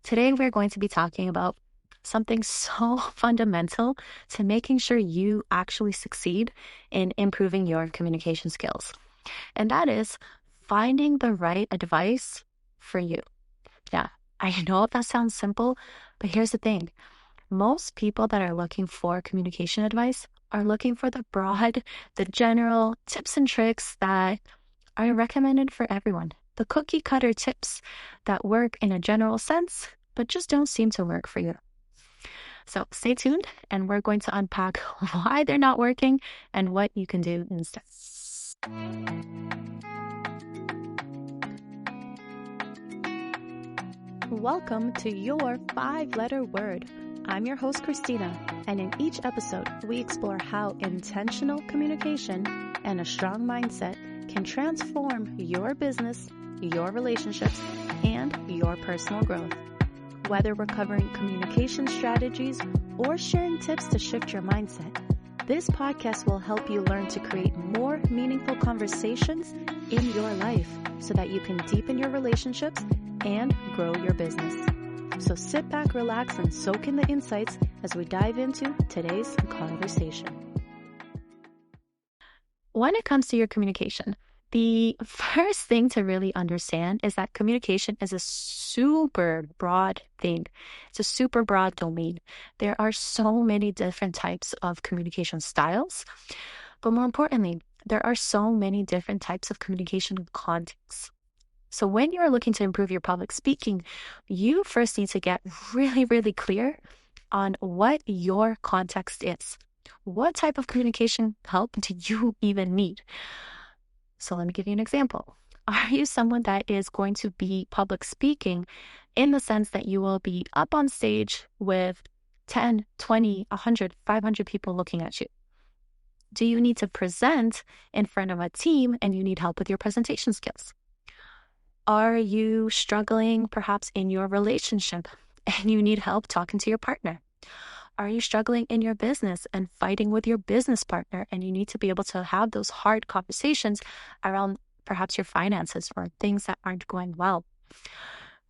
Today, we're going to be talking about something so fundamental to making sure you actually succeed in improving your communication skills. And that is finding the right advice for you. Yeah, I know that sounds simple, but here's the thing. Most people that are looking for communication advice are looking for the broad, the general tips and tricks that are recommended for everyone. The cookie cutter tips that work in a general sense, but just don't seem to work for you. So stay tuned and we're going to unpack why they're not working and what you can do instead. Welcome to your 5-letter word. I'm your host, Christina, and in each episode, we explore how intentional communication and a strong mindset can transform your business, your relationships, and your personal growth. Whether we're covering communication strategies or sharing tips to shift your mindset, this podcast will help you learn to create more meaningful conversations in your life so that you can deepen your relationships and grow your business. So sit back, relax, and soak in the insights as we dive into today's conversation. When it comes to your communication, the first thing to really understand is that communication is a super broad thing. It's a super broad domain. There are so many different types of communication styles, but more importantly, there are so many different types of communication contexts. So when you're looking to improve your public speaking, you first need to get really, really clear on what your context is. What type of communication help do you even need? So let me give you an example. Are you someone that is going to be public speaking in the sense that you will be up on stage with 10, 20, 100, 500 people looking at you? Do you need to present in front of a team and you need help with your presentation skills? Are you struggling perhaps in your relationship and you need help talking to your partner? Are you struggling in your business and fighting with your business partner and you need to be able to have those hard conversations around perhaps your finances or things that aren't going well?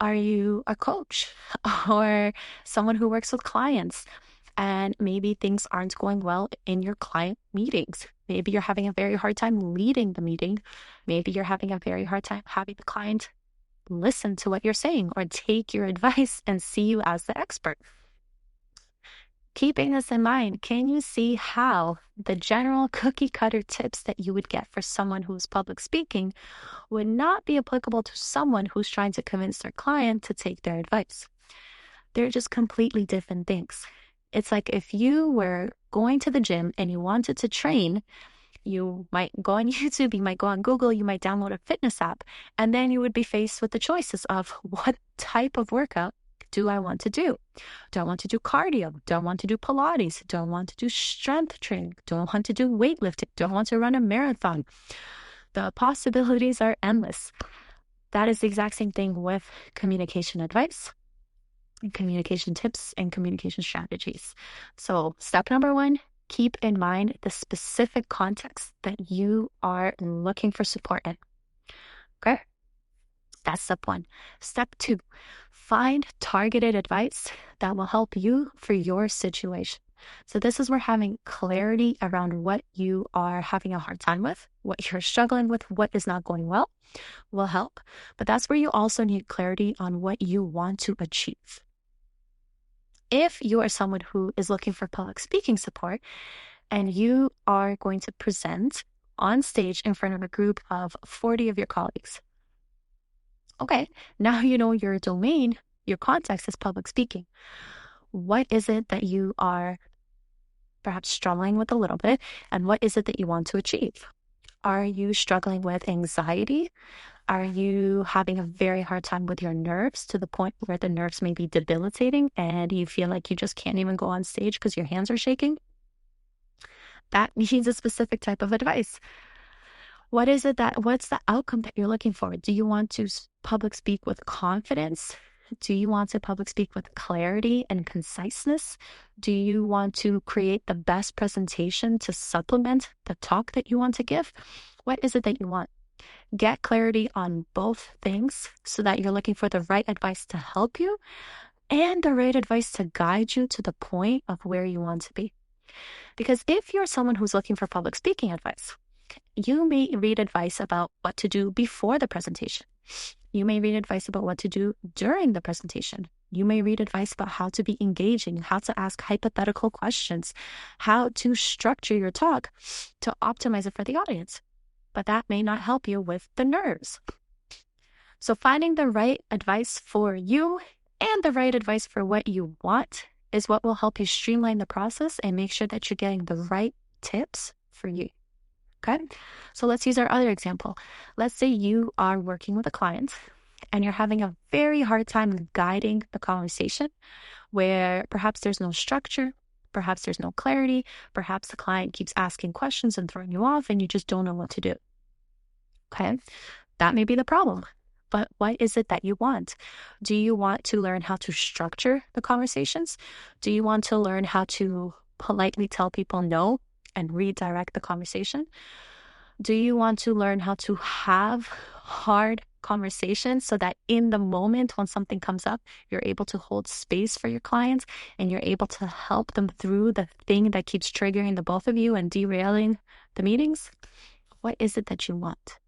Are you a coach or someone who works with clients and maybe things aren't going well in your client meetings? Maybe you're having a very hard time leading the meeting. Maybe you're having a very hard time having the client listen to what you're saying or take your advice and see you as the expert. Keeping this in mind, can you see how the general cookie cutter tips that you would get for someone who's public speaking would not be applicable to someone who's trying to convince their client to take their advice? They're just completely different things. It's like if you were going to the gym and you wanted to train, you might go on YouTube, you might go on Google, you might download a fitness app, and then you would be faced with the choices of what type of workout do I want to do? Do I want to do cardio? Do I want to do Pilates? Do I want to do strength training? Do I want to do weightlifting? Do I want to run a marathon? The possibilities are endless. That is the exact same thing with communication advice, communication tips, and communication strategies. So step number 1, keep in mind the specific context that you are looking for support in. Okay? That's step 1. Step 2, find targeted advice that will help you for your situation. So this is where having clarity around what you are having a hard time with, what you're struggling with, what is not going well will help. But that's where you also need clarity on what you want to achieve. If you are someone who is looking for public speaking support and you are going to present on stage in front of a group of 40 of your colleagues, okay, now you know your domain, your context is public speaking. What is it that you are perhaps struggling with a little bit, and what is it that you want to achieve? Are you struggling with anxiety? Are you having a very hard time with your nerves to the point where the nerves may be debilitating and you feel like you just can't even go on stage because your hands are shaking? That needs a specific type of advice. What's the outcome that you're looking for? Do you want to public speak with confidence? Do you want to public speak with clarity and conciseness? Do you want to create the best presentation to supplement the talk that you want to give? What is it that you want? Get clarity on both things so that you're looking for the right advice to help you and the right advice to guide you to the point of where you want to be. Because if you're someone who's looking for public speaking advice, you may read advice about what to do before the presentation. You may read advice about what to do during the presentation. You may read advice about how to be engaging, how to ask hypothetical questions, how to structure your talk to optimize it for the audience. But that may not help you with the nerves. So finding the right advice for you and the right advice for what you want is what will help you streamline the process and make sure that you're getting the right tips for you. Okay, so let's use our other example. Let's say you are working with a client and you're having a very hard time guiding the conversation where perhaps there's no structure, perhaps there's no clarity, perhaps the client keeps asking questions and throwing you off and you just don't know what to do. Okay, that may be the problem. But what is it that you want? Do you want to learn how to structure the conversations? Do you want to learn how to politely tell people no and redirect the conversation? Do you want to learn how to have hard conversations so that in the moment when something comes up, you're able to hold space for your clients and you're able to help them through the thing that keeps triggering the both of you and derailing the meetings? What is it that you want?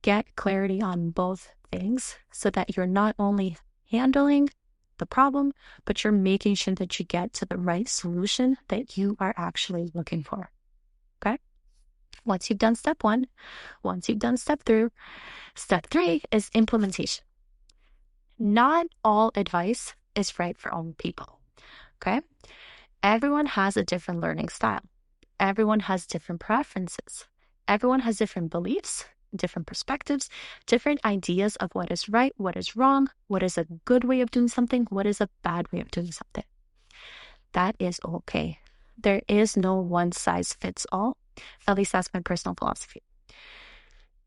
Get clarity on both things so that you're not only handling the problem, but you're making sure that you get to the right solution that you are actually looking for. Okay? Once you've done step one, once you've done step three is implementation. Not all advice is right for all people. Okay? Everyone has a different learning style. Everyone has different preferences. Everyone has different beliefs, different perspectives, different ideas of what is right, what is wrong, what is a good way of doing something, what is a bad way of doing something. That is okay. There is no one size fits all. At least that's my personal philosophy.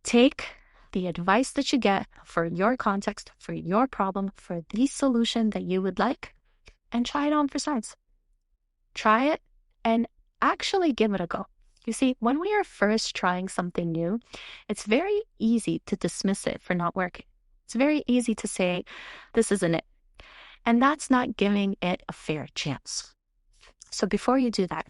Take the advice that you get for your context, for your problem, for the solution that you would like, and try it on for size. Try it and actually give it a go. You see, when we are first trying something new, it's very easy to dismiss it for not working. It's very easy to say, this isn't it. And that's not giving it a fair chance. So before you do that,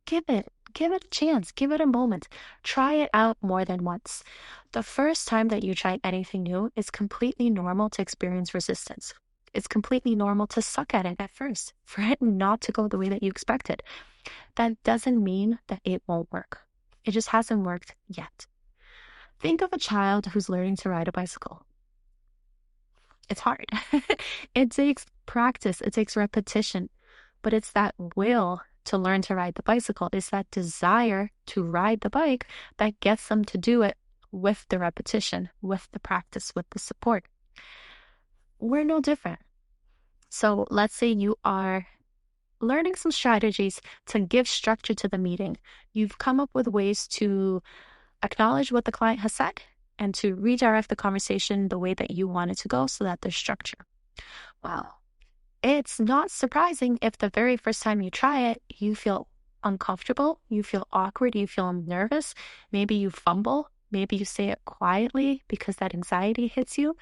give it a chance, give it a moment. Try it out more than once. The first time that you try anything new, it's completely normal to experience resistance. It's completely normal to suck at it at first, for it not to go the way that you expected. That doesn't mean that it won't work. It just hasn't worked yet. Think of a child who's learning to ride a bicycle. It's hard. It takes practice. It takes repetition. But it's that will to learn to ride the bicycle. It's that desire to ride the bike that gets them to do it with the repetition, with the practice, with the support. We're no different. So let's say you are learning some strategies to give structure to the meeting. You've come up with ways to acknowledge what the client has said and to redirect the conversation the way that you want it to go so that there's structure. Well, it's not surprising if the very first time you try it, you feel uncomfortable, you feel awkward, you feel nervous, maybe you fumble, maybe you say it quietly because that anxiety hits you.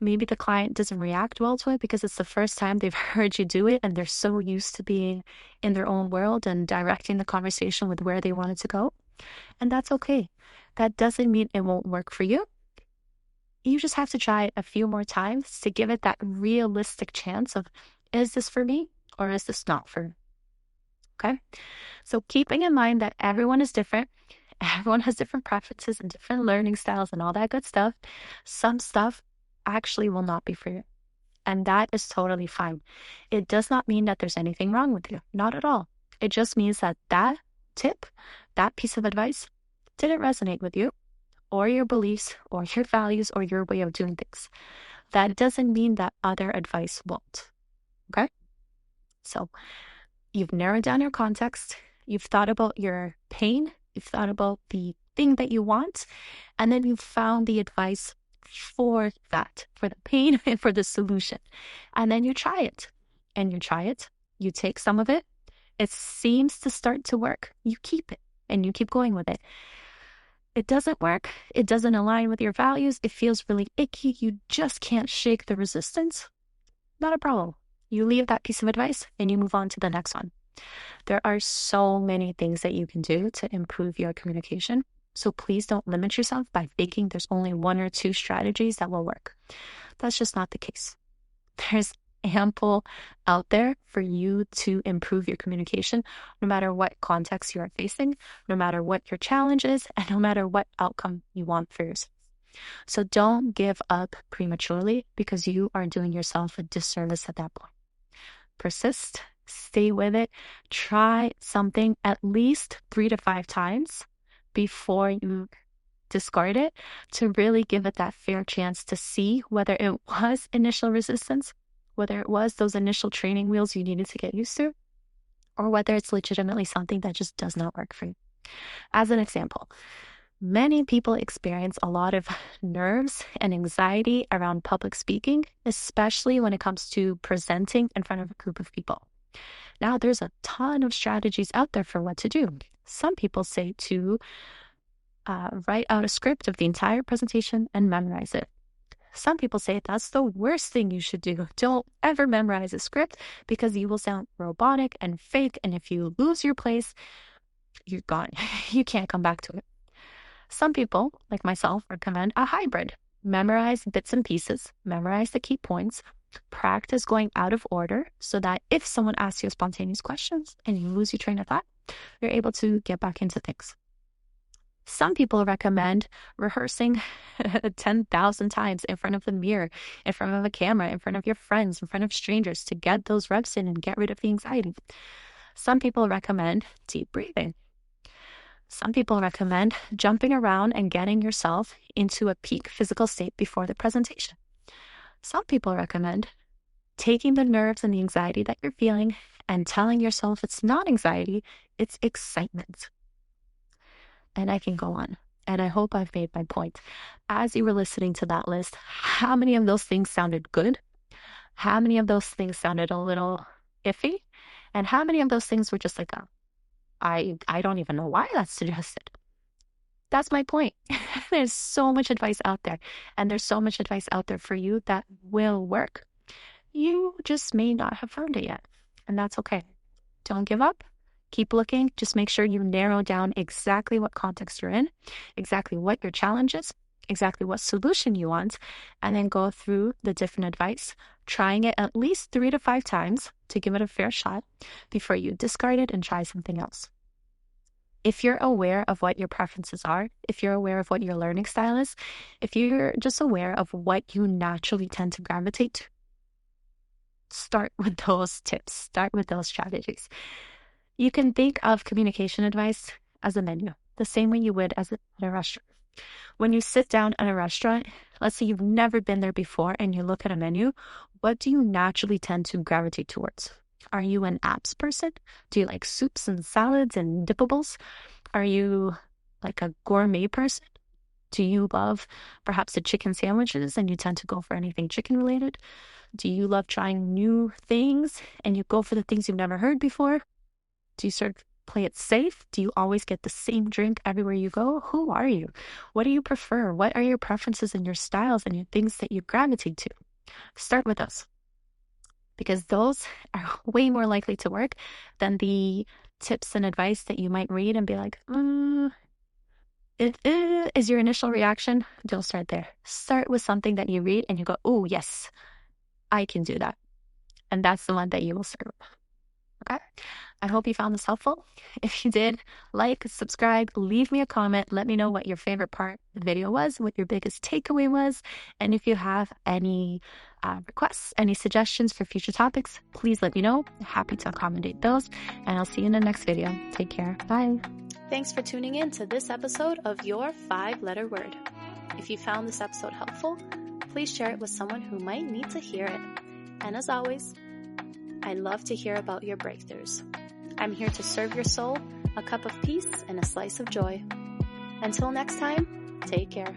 Maybe the client doesn't react well to it because it's the first time they've heard you do it and they're so used to being in their own world and directing the conversation with where they want it to go. And that's okay. That doesn't mean it won't work for you. You just have to try it a few more times to give it that realistic chance of, is this for me or is this not for me? Okay? So keeping in mind that everyone is different, everyone has different preferences and different learning styles and all that good stuff, some stuff actually will not be for you. And that is totally fine. It does not mean that there's anything wrong with you. Not at all. It just means that that tip, that piece of advice didn't resonate with you or your beliefs or your values or your way of doing things. That doesn't mean that other advice won't. Okay? So you've narrowed down your context. You've thought about your pain. You've thought about the thing that you want. And then you've found the advice for that, for the pain and for the solution. And then you try it. And you try it. You take some of it. It seems to start to work. You keep it. And you keep going with it. it doesn't work, it doesn't align with your values, it feels really icky, you just can't shake the resistance, not a problem. You leave that piece of advice and you move on to the next one. There are so many things that you can do to improve your communication. So please don't limit yourself by thinking there's only one or two strategies that will work. That's just not the case. There's ample out there for you to improve your communication, no matter what context you are facing, no matter what your challenge is, and no matter what outcome you want for yourself. So don't give up prematurely because you are doing yourself a disservice at that point. Persist, stay with it, try something at least 3 to 5 times before you discard it to really give it that fair chance to see whether it was initial resistance, whether it was those initial training wheels you needed to get used to, or whether it's legitimately something that just does not work for you. As an example, many people experience a lot of nerves and anxiety around public speaking, especially when it comes to presenting in front of a group of people. Now, there's a ton of strategies out there for what to do. Some people say to write out a script of the entire presentation and memorize it. Some people say that's the worst thing you should do. Don't ever memorize a script because you will sound robotic and fake. And if you lose your place, you're gone. You can't come back to it. Some people, like myself, recommend a hybrid. Memorize bits and pieces, memorize the key points, practice going out of order so that if someone asks you spontaneous questions and you lose your train of thought, you're able to get back into things. Some people recommend rehearsing 10,000 times in front of the mirror, in front of a camera, in front of your friends, in front of strangers to get those reps in and get rid of the anxiety. Some people recommend deep breathing. Some people recommend jumping around and getting yourself into a peak physical state before the presentation. Some people recommend taking the nerves and the anxiety that you're feeling and telling yourself it's not anxiety, it's excitement. And I can go on. And I hope I've made my point. As you were listening to that list, how many of those things sounded good? How many of those things sounded a little iffy? And how many of those things were just like, I don't even know why that's suggested? That's my point. There's so much advice out there. And there's so much advice out there for you that will work. You just may not have found it yet. And that's okay. Don't give up. Keep looking. Just make sure you narrow down exactly what context you're in, exactly what your challenge is, exactly what solution you want, and then go through the different advice, trying it at least 3 to 5 times to give it a fair shot before you discard it and try something else. If you're aware of what your preferences are, if you're aware of what your learning style is, if you're just aware of what you naturally tend to gravitate to, start with those tips, start with those strategies. You can think of communication advice as a menu, the same way you would at a restaurant. When you sit down at a restaurant, let's say you've never been there before and you look at a menu, what do you naturally tend to gravitate towards? Are you an apps person? Do you like soups and salads and dippables? Are you like a gourmet person? Do you love perhaps the chicken sandwiches and you tend to go for anything chicken related? Do you love trying new things and you go for the things you've never heard before? Do you sort of play it safe? Do you always get the same drink everywhere you go? Who are you? What do you prefer? What are your preferences and your styles and your things that you gravitate to? Start with those, because those are way more likely to work than the tips and advice that you might read and be like, is your initial reaction. Don't start there. Start with something that you read and you go, oh, yes, I can do that. And that's the one that you will start with. Okay? I hope you found this helpful. If you did, like, subscribe, leave me a comment. Let me know what your favorite part of the video was, what your biggest takeaway was. And if you have any requests, any suggestions for future topics, please let me know. I'm happy to accommodate those. And I'll see you in the next video. Take care. Bye. Thanks for tuning in to this episode of Your 5-Letter Word. If you found this episode helpful, please share it with someone who might need to hear it. And as always, I love to hear about your breakthroughs. I'm here to serve your soul a cup of peace and a slice of joy. Until next time, take care.